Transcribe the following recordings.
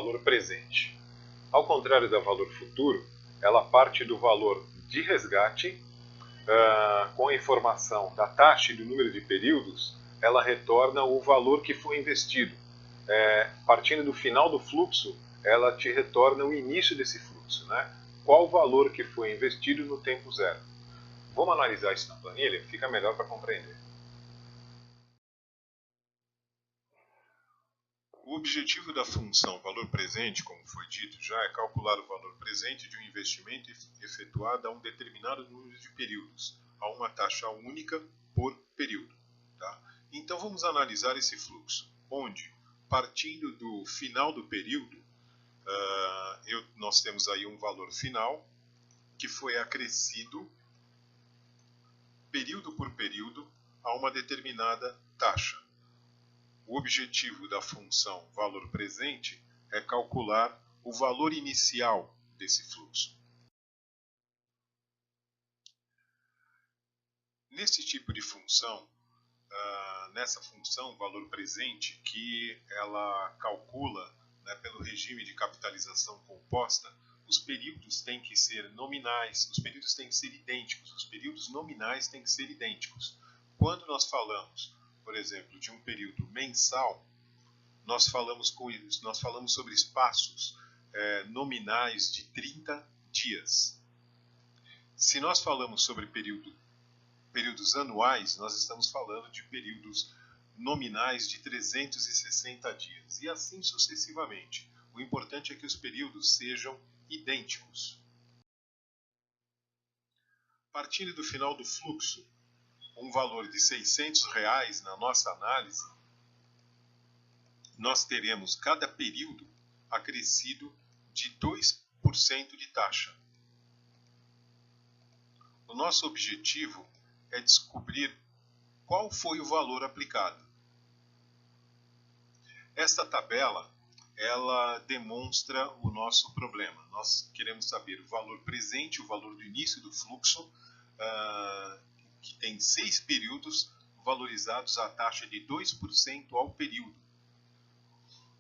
valor presente. Ao contrário da valor futuro, ela parte do valor de resgate, com a informação da taxa e do número de períodos, ela retorna o valor que foi investido. Partindo do final do fluxo, ela te retorna o início desse fluxo, né? Qual o valor que foi investido no tempo zero. Vamos analisar isso na planilha? Fica melhor para compreender. O objetivo da função valor presente, como foi dito já, é calcular o valor presente de um investimento efetuado a um determinado número de períodos, a uma taxa única por período. Tá? Então vamos analisar esse fluxo, onde, partindo do final do período, nós temos aí um valor final que foi acrescido período por período a uma determinada taxa. O objetivo da função valor presente é calcular o valor inicial desse fluxo. Nesse tipo de função, nessa função valor presente, que ela calcula, né, pelo regime de capitalização composta, os períodos têm que ser nominais, os períodos têm que ser idênticos, os períodos nominais têm que ser idênticos. Quando nós falamos, por exemplo, de um período mensal, nós falamos sobre espaços nominais de 30 dias. Se nós falamos sobre períodos anuais, nós estamos falando de períodos nominais de 360 dias, e assim sucessivamente. O importante é que os períodos sejam idênticos. Partindo do final do fluxo, um valor de R$600 na nossa análise, nós teremos cada período acrescido de 2% de taxa. O nosso objetivo é descobrir qual foi o valor aplicado. Esta tabela, ela demonstra o nosso problema. Nós queremos saber o valor presente, o valor do início do fluxo, que tem 6 períodos valorizados à taxa de 2% ao período.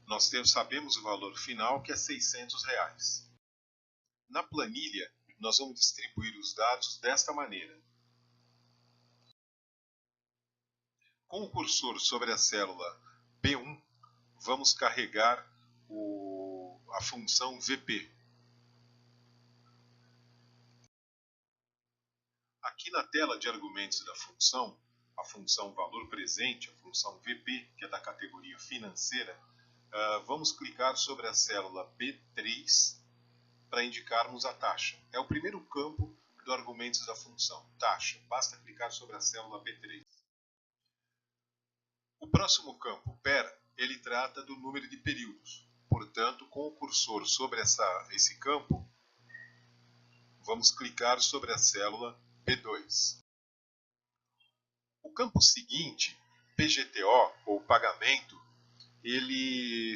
Nós sabemos o valor final, que é R$600. Na planilha, nós vamos distribuir os dados desta maneira. Com o cursor sobre a célula B1, vamos carregar a função VP. Aqui na tela de argumentos da função, a função valor presente, a função VP, que é da categoria financeira, vamos clicar sobre a célula B3 para indicarmos a taxa. É o primeiro campo do argumentos da função, taxa. Basta clicar sobre a célula B3. O próximo campo, PER, ele trata do número de períodos. Portanto, com o cursor sobre esse campo, vamos clicar sobre a célula B2. O campo seguinte, PGTO, ou pagamento, ele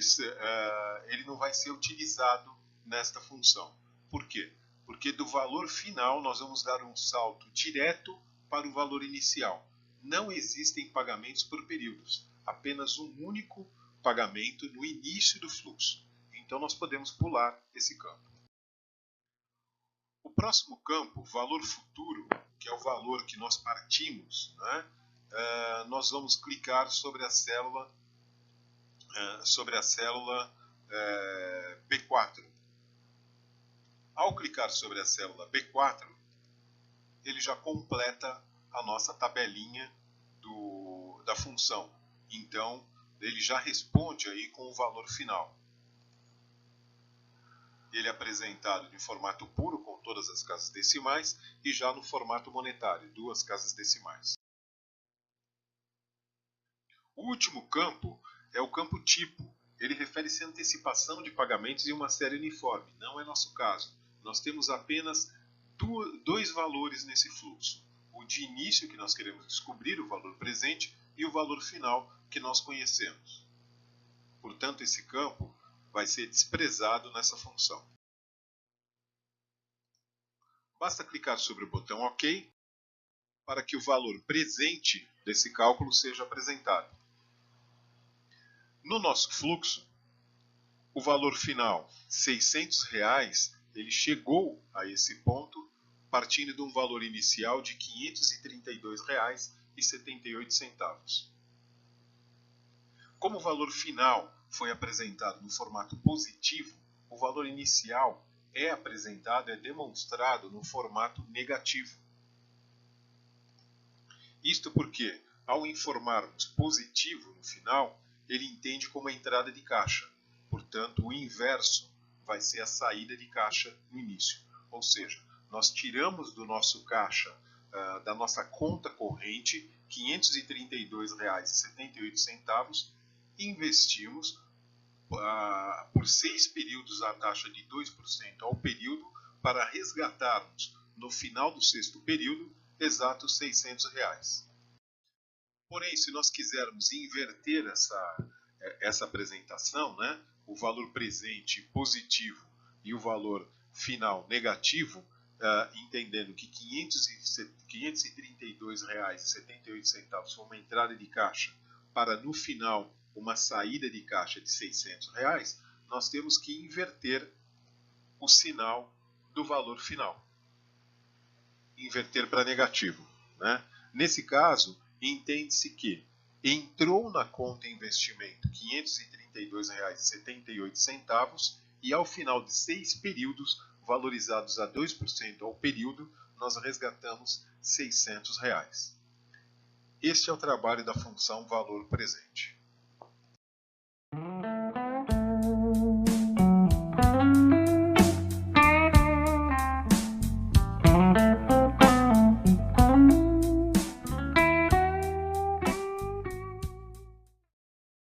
não vai ser utilizado nesta função. Por quê? Porque do valor final nós vamos dar um salto direto para o valor inicial. Não existem pagamentos por períodos, apenas um único pagamento no início do fluxo. Então nós podemos pular esse campo. O próximo campo, valor futuro, que é o valor que nós partimos, né? Nós vamos clicar sobre a célula B4. Ao clicar sobre a célula B4, ele já completa a nossa tabelinha da função. Então, ele já responde aí com o valor final. Ele é apresentado em formato puro, com todas as casas decimais, e já no formato monetário, 2 casas decimais. O último campo é o campo tipo. Ele refere-se à antecipação de pagamentos em uma série uniforme. Não é nosso caso. Nós temos apenas 2 valores nesse fluxo. O de início, que nós queremos descobrir, o valor presente, e o valor final, que nós conhecemos. Portanto, esse campo vai ser desprezado nessa função. Basta clicar sobre o botão OK para que o valor presente desse cálculo seja apresentado. No nosso fluxo, O valor final, R$ 600, ele chegou a esse ponto partindo de um valor inicial de R$ 532,78. Como o valor final foi apresentado no formato positivo, o valor inicial é apresentado, é demonstrado no formato negativo. Isto porque, ao informarmos positivo no final, ele entende como a entrada de caixa. Portanto, o inverso vai ser a saída de caixa no início. Ou seja, nós tiramos do nosso caixa, da nossa conta corrente, R$ 532,78 e investimos por 6 períodos a taxa de 2% ao período para resgatarmos no final do sexto período exatos R$ 600. Porém, se nós quisermos inverter essa apresentação, né, o valor presente positivo e o valor final negativo, entendendo que R$ 532,78 foi uma entrada de caixa para, no final, uma saída de caixa de R$ 600, nós temos que inverter o sinal do valor final. Inverter para negativo, né? Nesse caso, entende-se que entrou na conta investimento R$ 532,78 e ao final de 6 períodos, valorizados a 2% ao período, nós resgatamos R$ 600. Este é o trabalho da função valor presente.